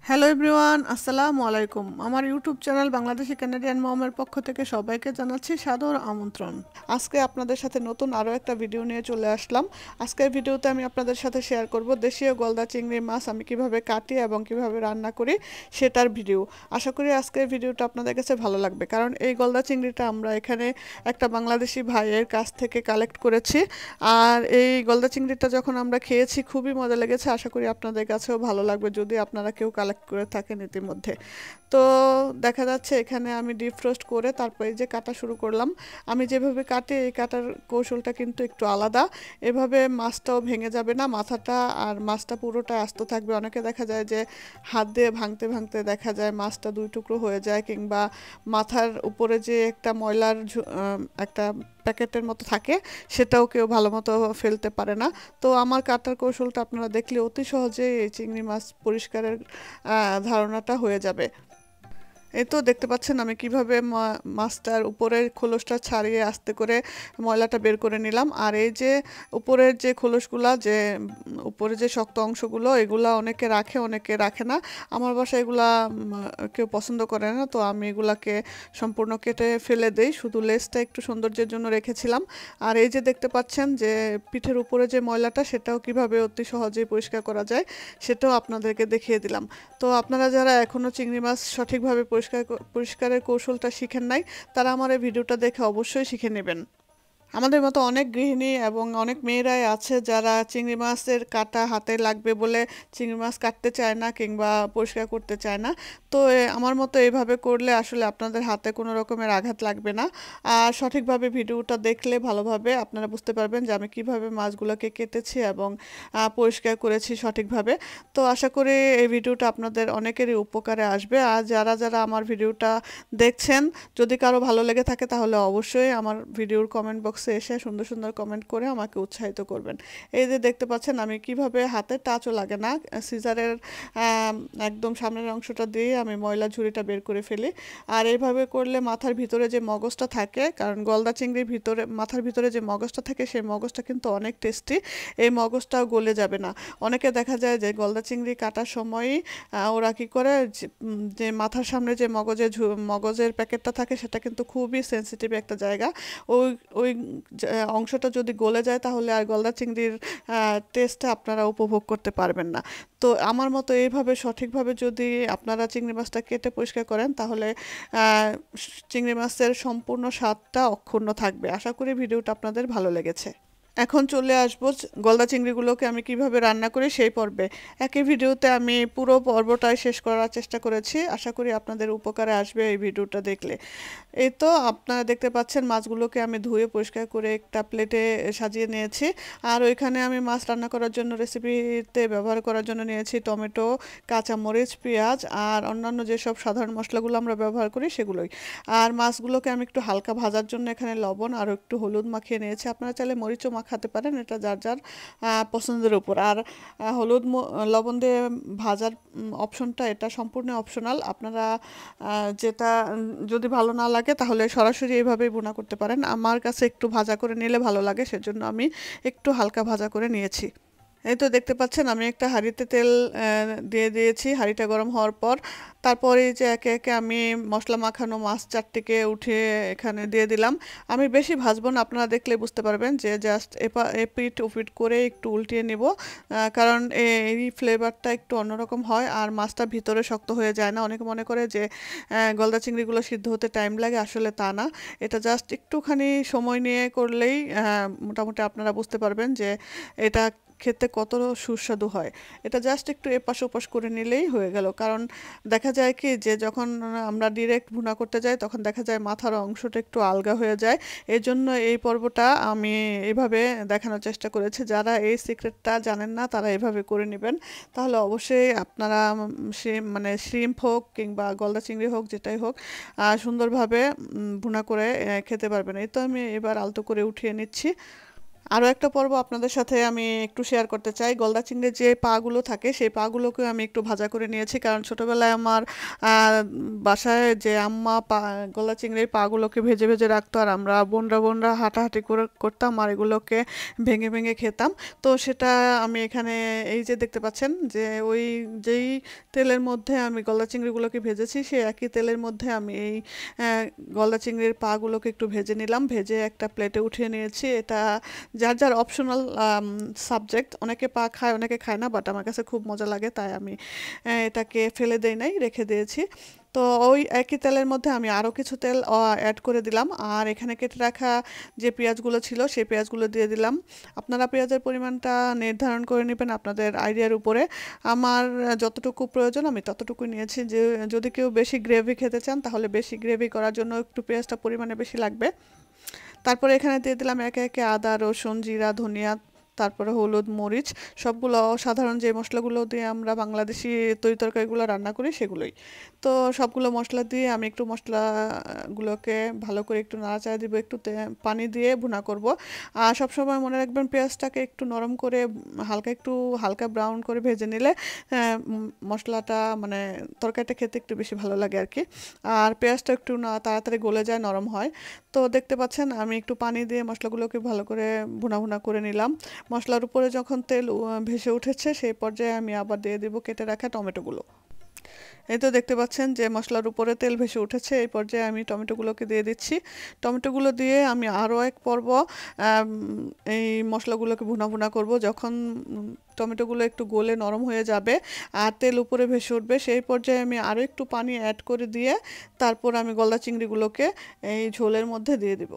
Hello everyone, আসসালামু আলাইকুম। আমার ইউটিউব চ্যানেল বাংলাদেশি কানাডিয়ান মমের পক্ষ থেকে সবাইকে জানাচ্ছি সাদর আমন্ত্রণ। আজকে আপনাদের সাথে নতুন আরও একটা ভিডিও নিয়ে চলে আসলাম। আজকের ভিডিওতে আমি আপনাদের সাথে শেয়ার করব দেশীয় গলদা চিংড়ি মাছ আমি কিভাবে কাটি এবং কিভাবে রান্না করি সেটার ভিডিও। আশা করি আজকের ভিডিওটা আপনাদের কাছে ভালো লাগবে, কারণ এই গলদা চিংড়িটা আমরা এখানে একটা বাংলাদেশি ভাইয়ের কাছ থেকে কালেক্ট করেছি। আর এই গলদা চিংড়িটা যখন আমরা খেয়েছি খুবই মজা লেগেছে। আশা করি আপনাদের কাছেও ভালো লাগবে যদি আপনারা কেউ কালেক্ট করে থাকেন ইতিমধ্যে। তো দেখা যাচ্ছে এখানে আমি ডিপ ফ্রোস্ট করে তারপরে যে কাটা শুরু করলাম। আমি যেভাবে কাটি এই কাটার কৌশলটা কিন্তু একটু আলাদা। এভাবে মাছটাও ভেঙে যাবে না, মাথাটা আর মাছটা পুরোটা আস্ত থাকবে। অনেকে দেখা যায় যে হাত দিয়ে ভাঙতে ভাঙতে দেখা যায় মাছটা দুই টুকরো হয়ে যায়, কিংবা মাথার উপরে যে একটা ময়লার একটা প্যাকেটের মতো থাকে সেটাও কেউ ভালো মতো ফেলতে পারে না। তো আমার কাটার কৌশলটা আপনারা দেখলে অতি সহজেই এই চিংড়ি মাছ পরিষ্কারের ধারণাটা হয়ে যাবে। এই তো দেখতে পাচ্ছেন আমি কিভাবে মাছটার উপরের খোলসটা ছাড়িয়ে আস্তে করে ময়লাটা বের করে নিলাম। আর এই যে উপরের যে খোলসগুলা, যে উপরে যে শক্ত অংশগুলো, এগুলা অনেকে রাখে অনেকে রাখে না। আমার বাসায় এগুলা কেউ পছন্দ করে না, তো আমি এগুলাকে সম্পূর্ণ কেটে ফেলে দেই, শুধু লেজটা একটু সৌন্দর্যের জন্য রেখেছিলাম। আর এই যে দেখতে পাচ্ছেন যে পিঠের উপরে যে ময়লাটা, সেটাও কিভাবে অতি সহজেই পরিষ্কার করা যায় সেটাও আপনাদেরকে দেখিয়ে দিলাম। তো আপনারা যারা এখনও চিংড়ি মাছ সঠিকভাবে পরিষ্কারের কৌশলটা শিখেন নাই, তারা আমার এই ভিডিওটা দেখে অবশ্যই শিখে নেবেন। আমাদের মতো অনেক গৃহিণী এবং অনেক মেয়েরাই আছে যারা চিংড়ি মাছের কাটা হাতে লাগবে বলে চিংড়ি মাছ কাটতে চায় না কিংবা পরিষ্কার করতে চায় না। তো আমার মতো এইভাবে করলে আসলে আপনাদের হাতে কোনো রকমের আঘাত লাগবে না। আর সঠিকভাবে ভিডিওটা দেখলে ভালোভাবে আপনারা বুঝতে পারবেন যে আমি কিভাবে মাছগুলোকে কেটেছি এবং পরিষ্কার করেছি সঠিকভাবে। তো আশা করি এই ভিডিওটা আপনাদের অনেকেরই উপকারে আসবে। আর যারা যারা আমার ভিডিওটা দেখছেন, যদি কারো ভালো লেগে থাকে তাহলে অবশ্যই আমার ভিডিওর কমেন্ট বক্সে এসে সুন্দর সুন্দর কমেন্ট করে আমাকে উৎসাহিত করবেন। এই যে দেখতে পাচ্ছেন আমি কিভাবে হাতে টাচও লাগে না, সিজারের একদম সামনের অংশটা দিয়ে আমি ময়লা ঝুড়িটা বের করে ফেলি। আর এইভাবে করলে মাথার ভিতরে যে মগজটা থাকে, কারণ গলদা চিংড়ির ভিতরে মাথার ভিতরে যে মগজটা থাকে সেই মগজটা কিন্তু অনেক টেস্টি, এই মগজটাও গলে যাবে না। অনেকে দেখা যায় যে গলদা চিংড়ি কাটার সময়ই ওরা কী করে, যে মাথার সামনে যে মগজের প্যাকেটটা থাকে সেটা কিন্তু খুবই সেন্সিটিভ একটা জায়গা। ওই ওই অংশটা যদি গলে যায় তাহলে আর গলদা চিংড়ির টেস্টটা আপনারা উপভোগ করতে পারবেন না। তো আমার মতো এইভাবে সঠিকভাবে যদি আপনারা চিংড়ি মাছটা কেটে পরিষ্কার করেন তাহলে চিংড়ি মাছের সম্পূর্ণ স্বাদটা অক্ষুণ্ণ থাকবে। আশা করি ভিডিওটা আপনাদের ভালো লেগেছে। এখন চলে আসবো গলদা চিংড়িগুলোকে আমি কিভাবে রান্না করি সেই পর্বে। একই ভিডিওতে আমি পুরো পর্বটাই শেষ করার চেষ্টা করেছি। আশা করি আপনাদের উপকারে আসবে এই ভিডিওটা দেখলে। এই তো আপনারা দেখতে পাচ্ছেন মাছগুলোকে আমি ধুয়ে পরিষ্কার করে একটা প্লেটে সাজিয়ে নিয়েছি। আর ওইখানে আমি মাছ রান্না করার জন্য রেসিপিতে ব্যবহার করার জন্য নিয়েছি টমেটো, কাঁচামরিচ, পেঁয়াজ আর অন্যান্য যেসব সাধারণ মশলাগুলো আমরা ব্যবহার করি সেগুলোই। আর মাছগুলোকে আমি একটু হালকা ভাজার জন্য এখানে লবণ আর একটু হলুদ মাখিয়ে নিয়েছি। আপনারা চাইলে মরিচও খাতে পারেন, এটা যার যার পছন্দের উপর। আর হলুদ লবণ দিয়ে ভাজার অপশনটা এটা সম্পূর্ণ অপশনাল। আপনারা যেটা যদি ভালো না লাগে তাহলে সরাসরি এইভাবেই ভুনা করতে পারেন। আমার কাছে একটু ভাজা করে নিলে ভালো লাগে, সেজন্য আমি একটু হালকা ভাজা করে নিয়েছি। এই তো দেখতে পাচ্ছেন আমি একটা হাঁড়িতে তেল দিয়ে দিয়েছি। হাঁড়িটা গরম হওয়ার পর তারপরে যে একে একে আমি মশলা মাখানো মাছ চারটিকে উঠিয়ে এখানে দিয়ে দিলাম। আমি বেশি ভাজবো না, আপনারা দেখলে বুঝতে পারবেন যে জাস্ট এপিট ওপিট করে একটু উল্টিয়ে নিব, কারণ এই ফ্লেভারটা একটু অন্যরকম হয় আর মাছটা ভিতরে শক্ত হয়ে যায় না। অনেকে মনে করে যে গলদা চিংড়িগুলো সিদ্ধ হতে টাইম লাগে, আসলে তা না। এটা জাস্ট একটুখানি সময় নিয়ে করলেই মোটামুটি আপনারা বুঝতে পারবেন যে এটা খেতে কত সুস্বাদু হয়। এটা জাস্ট একটু এপাশ ওপাশ করে নিলেই হয়ে গেল। কারণ দেখা যায় কি যে যখন আমরা ডিরেক্ট ভুনা করতে যাই তখন দেখা যায় মাথার অংশটা একটু আলগা হয়ে যায়। এই জন্য এই পর্বটা আমি এইভাবে দেখানোর চেষ্টা করেছি। যারা এই সিক্রেটটা জানেন না তারা এইভাবে করে নেবেন, তাহলে অবশ্যই আপনারা মানে শ্রিম্প হোক কিংবা গলদা চিংড়ি হোক, যেটাই হোক, সুন্দরভাবে ভুনা করে খেতে পারবেন। এই তো আমি এবার আলতো করে উঠিয়ে নিচ্ছি। আরও একটা পর্ব আপনাদের সাথে আমি একটু শেয়ার করতে চাই। গলদা চিংড়ির যে পাগুলো থাকে সেই পাগুলোকে আমি একটু ভাজা করে নিয়েছি, কারণ ছোটোবেলায় আমার বাসায় যে আম্মা গলদা চিংড়ির পাগুলোকে ভেজে ভেজে রাখতো, আর আমরা বোনরা হাঁটাহাঁটি করে করতাম আর এগুলোকে ভেঙে ভেঙে খেতাম। তো সেটা আমি এখানে এই যে দেখতে পাচ্ছেন যে ওই যেই তেলের মধ্যে আমি গলদা চিংড়িগুলোকে ভেজেছি সেই একই তেলের মধ্যে আমি এই গলদা চিংড়ির পাগুলোকে একটু ভেজে নিলাম, ভেজে একটা প্লেটে উঠিয়ে নিয়েছি। এটা যার যার অপশনাল সাবজেক্ট, অনেকে পা খায় অনেকে খায় না, বাট আমার কাছে খুব মজা লাগে তাই আমি এটাকে ফেলে দেই নাই, রেখে দিয়েছি। তো ওই একই তেলের মধ্যে আমি আরও কিছু তেল অ্যাড করে দিলাম, আর এখানে কেটে রাখা যে পেঁয়াজগুলো ছিল সেই পেঁয়াজগুলো দিয়ে দিলাম। আপনারা পেঁয়াজের পরিমাণটা নির্ধারণ করে নেবেন আপনাদের আইডিয়ার উপরে। আমার যতটুকু প্রয়োজন আমি ততটুকু নিয়েছি। যে যদি কেউ বেশি গ্রেভি খেতে চান তাহলে বেশি গ্রেভি করার জন্য একটু পেঁয়াজটা পরিমাণে বেশি লাগবে। তারপরে এখানে দিয়ে দিলাম একে একে আদা, রসুন, জিরা, ধনিয়া, তারপরে হলুদ, মরিচ, সবগুলো সাধারণ যে মশলাগুলো দিয়ে আমরা বাংলাদেশি তরিতরকারিগুলো রান্না করি সেগুলোই। তো সবগুলো মশলা দিয়ে আমি একটু মশলাগুলোকে ভালো করে একটু নাড়াচাড়া দিব, একটু পানি দিয়ে ভুনা করব। আর সবসময় মনে রাখবেন পেঁয়াজটাকে একটু নরম করে হালকা ব্রাউন করে ভেজে নিলে মশলাটা মানে তরকারিটা খেতে একটু বেশি ভালো লাগে আর কি। আর পেঁয়াজটা একটু তাড়াতাড়ি গলে যায়, নরম হয়। তো দেখতে পাচ্ছেন আমি একটু পানি দিয়ে মশলাগুলোকে ভালো করে ভুনা করে নিলাম। মশলার উপরে যখন তেল ভেসে উঠেছে সেই পর্যায়ে আমি আবার দিয়ে দিব কেটে রাখা টমেটোগুলো। এই তো দেখতে পাচ্ছেন যে মশলার উপরে তেল ভেসে উঠেছে, এই পর্যায়ে আমি টমেটোগুলোকে দিয়ে দিচ্ছি। টমেটোগুলো দিয়ে আমি আরও এক পর্ব এই মশলাগুলোকে ভুনা করব। যখন টমেটোগুলো একটু গলে নরম হয়ে যাবে আর তেল উপরে ভেসে উঠবে সেই পর্যায়ে আমি আরও একটু পানি অ্যাড করে দিয়ে তারপর আমি গলদা চিংড়িগুলোকে এই ঝোলের মধ্যে দিয়ে দিব।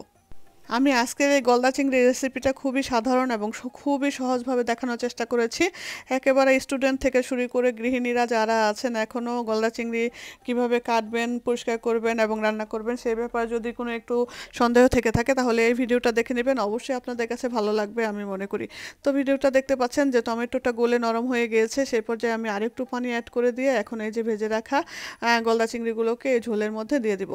আমি আজকের এই গলদা চিংড়ির রেসিপিটা খুবই সাধারণ এবং খুবই সহজভাবে দেখানোর চেষ্টা করেছি। একেবারে স্টুডেন্ট থেকে শুরু করে গৃহিণীরা যারা আছেন এখনও গলদা চিংড়ি কীভাবে কাটবেন, পরিষ্কার করবেন এবং রান্না করবেন সেই ব্যাপারে যদি কোনো একটু সন্দেহ থেকে থাকে তাহলে এই ভিডিওটা দেখে নেবেন, অবশ্যই আপনাদের কাছে ভালো লাগবে আমি মনে করি। তো ভিডিওটা দেখতে পাচ্ছেন যে টমেটোটা গলে নরম হয়ে গিয়েছে, সেই পর্যায়ে আমি আরেকটু পানি অ্যাড করে দিয়ে এখন এই যে ভেজে রাখা গলদা চিংড়িগুলোকে এই ঝোলের মধ্যে দিয়ে দিব।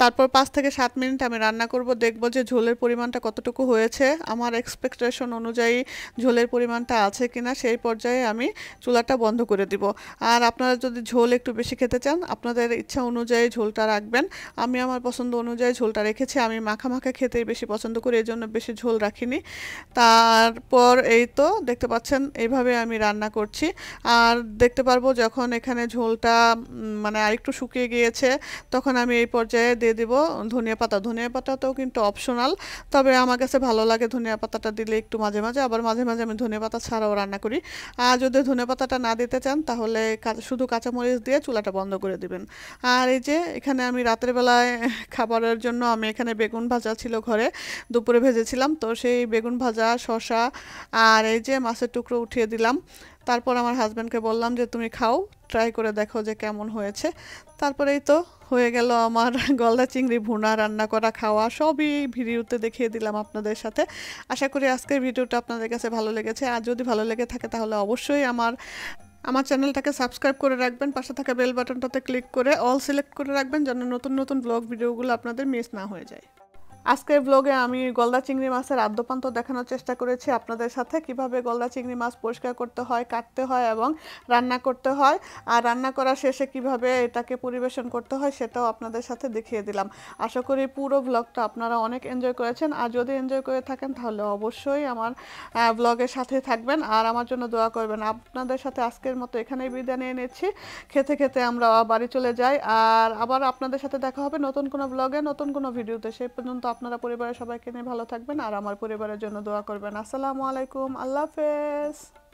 তারপর 5 থেকে 7 মিনিট আমি রান্না করব, দেখব যে ঝোলের পরিমাণটা কতটুকু হয়েছে, আমার এক্সপেকটেশন অনুযায়ী ঝোলের পরিমাণটা আছে কিনা। সেই পর্যায়ে আমি চুলাটা বন্ধ করে দিব। আর আপনারা যদি ঝোল একটু বেশি খেতে চান আপনাদের ইচ্ছা অনুযায়ী ঝোলটা রাখবেন। আমি আমার পছন্দ অনুযায়ী ঝোলটা রেখেছি, আমি মাখা মাখা খেতেই বেশি পছন্দ করি, এই জন্য বেশি ঝোল রাখিনি। তারপর এই তো দেখতে পাচ্ছেন এইভাবে আমি রান্না করছি। আর দেখতে পারবো যখন এখানে ঝোলটা মানে আরেকটু শুকিয়ে গিয়েছে তখন আমি এই পর্যায়ে দিয়ে দিব ধনিয়া পাতা। ধনিয়া পাতাটাও কিন্তু অপশনাল, তবে আমার কাছে ভালো লাগে ধনিয়া পাতাটা দিলে একটু মাঝে মাঝে, আবার মাঝে মাঝে আমি ধনিয়া পাতা ছাড়াও রান্না করি। আর যদি ধনিয়া পাতাটা না দিতে চান তাহলে শুধু কাঁচামরিচ দিয়ে চুলাটা বন্ধ করে দিবেন। আর এই যে এখানে আমি রাতের বেলায় খাবারের জন্য আমি এখানে বেগুন ভাজা ছিল ঘরে, দুপুরে ভেজেছিলাম, তো সেই বেগুন ভাজা, শসা আর এই যে মাছের টুকরো উঠিয়ে দিলাম। তারপর আমার হাজব্যান্ডকে বললাম যে তুমি খাও, ট্রাই করে দেখো যে কেমন হয়েছে। তারপরেই তো হয়ে গেল আমার গলদা চিংড়ি ভুনা, রান্না করা, খাওয়া সবই ভিডিওতে দেখিয়ে দিলাম আপনাদের সাথে। আশা করি আজকের ভিডিওটা আপনাদের কাছে ভালো লেগেছে। আর যদি ভালো লেগে থাকে তাহলে অবশ্যই আমার চ্যানেলটাকে সাবস্ক্রাইব করে রাখবেন, পাশে থাকা বেল বাটনটাতে ক্লিক করে অল সিলেক্ট করে রাখবেন যেন নতুন নতুন ব্লগ ভিডিওগুলো আপনাদের মিস না হয়ে যায়। আজকের ব্লগে আমি গলদা চিংড়ি মাছের আদ্যপান্ত দেখানোর চেষ্টা করেছি আপনাদের সাথে, কিভাবে গলদা চিংড়ি মাছ পরিষ্কার করতে হয়, কাটতে হয় এবং রান্না করতে হয়। আর রান্না করা শেষে কিভাবে এটাকে পরিবেশন করতে হয় সেটাও আপনাদের সাথে দেখিয়ে দিলাম। আশা করি পুরো ব্লগটা আপনারা অনেক এনজয় করেছেন। আর যদি এনজয় করে থাকেন তাহলে অবশ্যই আমার ব্লগের সাথে থাকবেন আর আমার জন্য দোয়া করবেন। আপনাদের সাথে আজকের মতো এখানেই বিদায় নিয়ে নিচ্ছি। খেতে খেতে আমরা বাড়ি চলে যাই, আর আবার আপনাদের সাথে দেখা হবে নতুন কোনো ব্লগে, নতুন কোনো ভিডিওতে। সেই পর্যন্ত আপনারা পরিবারের সবাইকে নিয়ে ভালো থাকবেন আর আমার পরিবারের জন্য দোয়া করবেন। আসসালামু আলাইকুম, আল্লাহ হাফেজ।